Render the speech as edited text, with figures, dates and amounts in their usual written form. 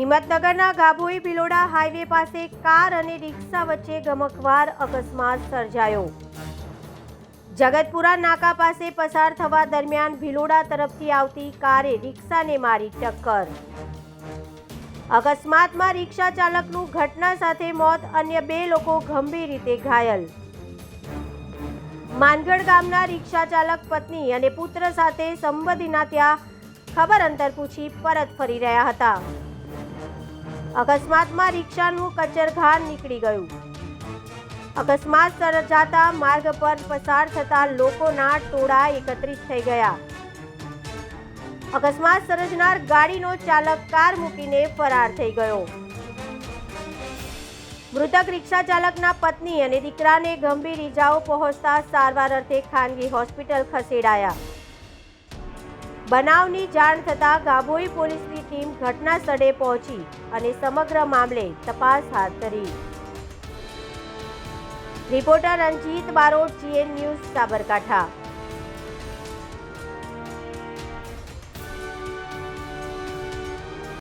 હિંમતનગરના ગાભોઈ Bhiloda highway પાસે car અને રિક્ષા વચ્ચે ગમખ્વાર અકસ્માત સર્જાયો। જગતપુરા નાકા પાસે પસાર થવા દરમિયાન ભિલોડા તરફથી આવતી કારે રિક્ષાને મારી ટક્કર। અકસ્માતમાં રિક્ષા ચાલકનું ઘટના સાથે મોત, અન્ય 2 લોકો ગંભીર રીતે ઘાયલ। માનગઢ ગામના રિક્ષા ચાલક પત્ની અને પુત્ર સાથે સંબંધીના ત્યાં ખબર અંતર પૂછી પરત ફરી રહ્યા હતા। અકસ્માતમાં રિક્ષાનું કચરઘાણ નીકળી ગયું। અકસ્માત સર્જાતા માર્ગ પર પસાર થતા લોકોના ટોળા એકત્રિત થઈ ગયા। અકસ્માત સર્જનાર ગાડીનો ચાલક કાર મૂકીને ફરાર થઈ ગયો। મૃતક રિક્ષા ચાલકના પત્ની અને દીકરાને ગંભીર ઈજાઓ પહોંચતા સારવાર અર્થે ખાનગી હોસ્પિટલ ખસેડાયા। બનાવની જાણ થતાં ગાભોઈ પોલીસની ટીમ ઘટના સ્થળે પહોંચી અને સમગ્ર મામલે તપાસ હાથ ધરી। Reporter Ranjit Barot, GN news, Sabarkantha.